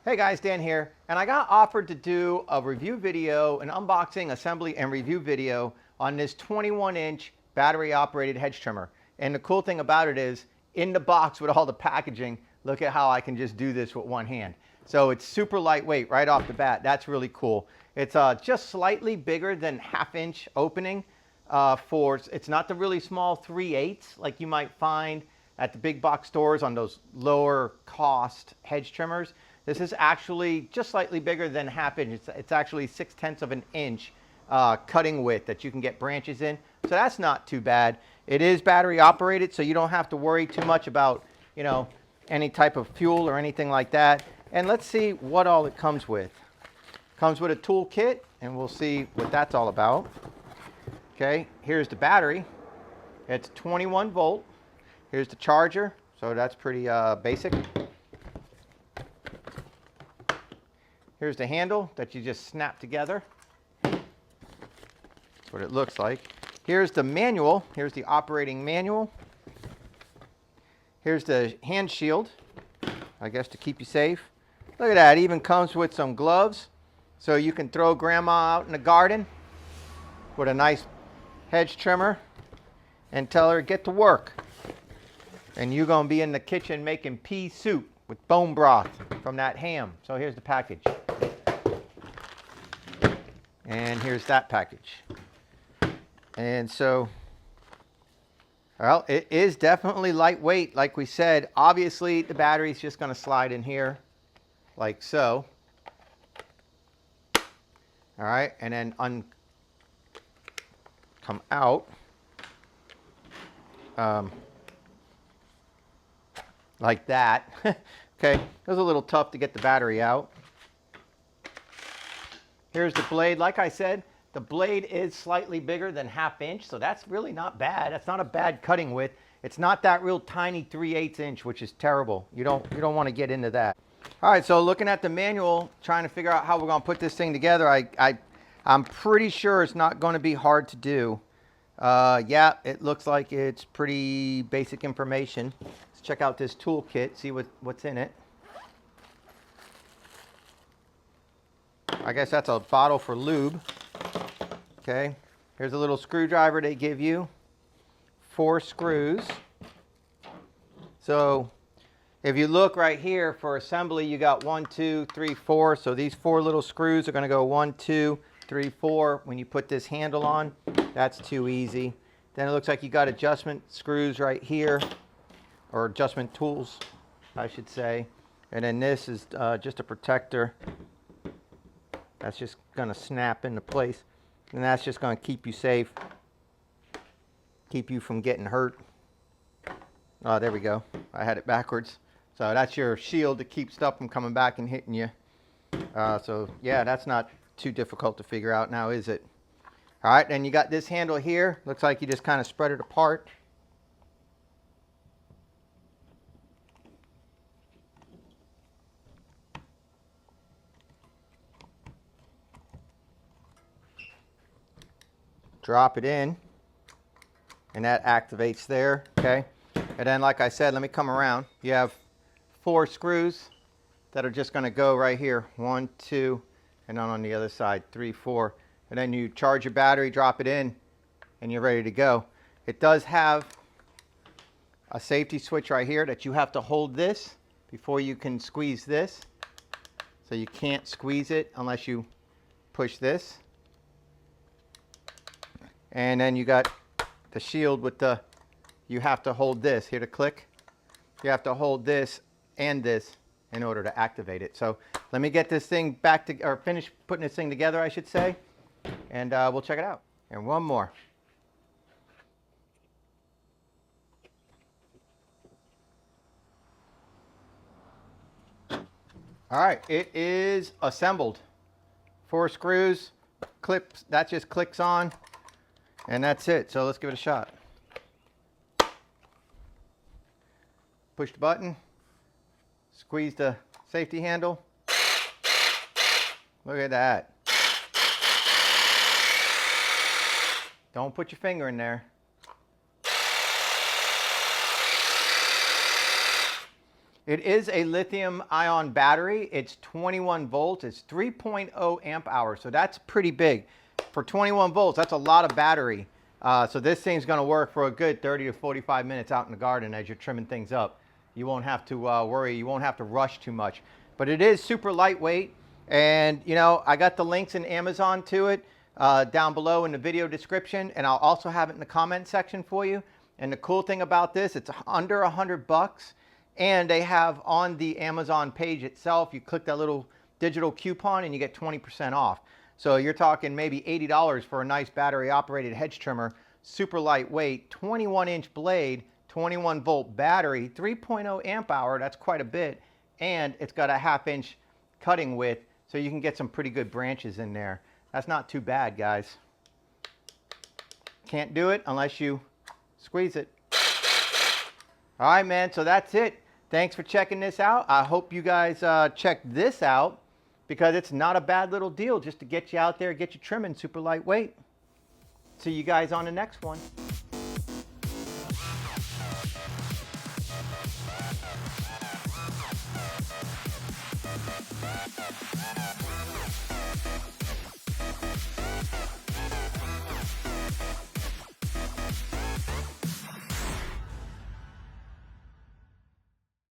Hey guys, Dan here, and I got offered to do a review video, an unboxing, assembly, and review video on this 21-inch battery-operated hedge trimmer. And the cool thing about it is, in the box with all the packaging, look at how I can just do this with one hand. So it's super lightweight right off the bat. That's really cool. It's just slightly bigger than half-inch opening. It's not the really small 3/8 like you might find at the big box stores on those lower cost hedge trimmers. This is actually just slightly bigger than half inch. It's actually 6/10 of an inch cutting width that you can get branches in. So that's not too bad. It is battery operated, so you don't have to worry too much about, any type of fuel or anything like that. And let's see what all it comes with. It comes with a tool kit, and we'll see what that's all about. Okay, here's the battery. It's 21 volt. Here's the charger, so that's pretty basic. Here's the handle that you just snap together. That's what it looks like. Here's the manual. Here's the operating manual. Here's the hand shield, I guess to keep you safe. Look at that, it even comes with some gloves, so you can throw grandma out in the garden with a nice hedge trimmer and tell her get to work. And you're gonna be in the kitchen making pea soup with bone broth from that ham. So here's the package. And here's that package. And so, well, it is definitely lightweight, like we said. Obviously, the battery's just gonna slide in here, like so. All right, and then come out. Like that. Okay, it was a little tough to get the battery out. Here's the blade. Like I said, the blade is slightly bigger than half inch, so that's really not bad. That's not a bad cutting width. It's not that real tiny 3/8 inch, which is terrible. You don't want to get into that. All right, so looking at the manual, trying to figure out how we're going to put this thing together, I'm pretty sure it's not going to be hard to do. Yeah, it looks like it's pretty basic information. Let's check out this toolkit, see what's in it. I guess that's a bottle for lube. Okay, here's a little screwdriver they give you. 4 screws. So if you look right here for assembly, you got 1, 2, 3, 4. So these 4 little screws are going to go 1, 2, 3, 4. When you put this handle on, that's too easy. Then it looks like you got adjustment screws right here, or adjustment tools, I should say. And then this is just a protector. That's just going to snap into place. And that's just going to keep you safe, keep you from getting hurt. Oh, there we go. I had it backwards. So that's your shield to keep stuff from coming back and hitting you. So yeah, that's not too difficult to figure out now, is it? All right, then you got this handle here. Looks like you just kind of spread it apart. Drop it in, and that activates there, okay? And then, like I said, let me come around. You have 4 screws that are just gonna go right here. 1, 2, and then on the other side, 3, 4. And then you charge your battery, drop it in, and you're ready to go. It does have a safety switch right here that you have to hold this before you can squeeze this. So you can't squeeze it unless you push this. And then you got the shield with you have to hold this here to click. You have to hold this and this in order to activate it. So let me get this thing finish putting this thing together, I should say, and we'll check it out. And one more. All right, it is assembled. 4 screws, clips, that just clicks on. And that's it. So let's give it a shot. Push the button. Squeeze the safety handle. Look at that. Don't put your finger in there. It is a lithium ion battery. It's 21 volts. It's 3.0 amp hours. So that's pretty big. For 21 volts, that's a lot of battery. So this thing's going to work for a good 30 to 45 minutes out in the garden as you're trimming things up. You won't have to worry. You won't have to rush too much. But it is super lightweight. And, you know, I got the links in Amazon to it down below in the video description. And I'll also have it in the comment section for you. And the cool thing about this, it's under $100. And they have on the Amazon page itself, you click that little digital coupon and you get 20% off. So you're talking maybe $80 for a nice battery operated hedge trimmer, super lightweight, 21-inch blade, 21 volt battery, 3.0 amp hour, that's quite a bit. And it's got a 1/2 inch cutting width, so you can get some pretty good branches in there. That's not too bad, guys. Can't do it unless you squeeze it. All right, man, so that's it. Thanks for checking this out. I hope you guys check this out because it's not a bad little deal just to get you out there, get you trimming super lightweight. See you guys on the next one.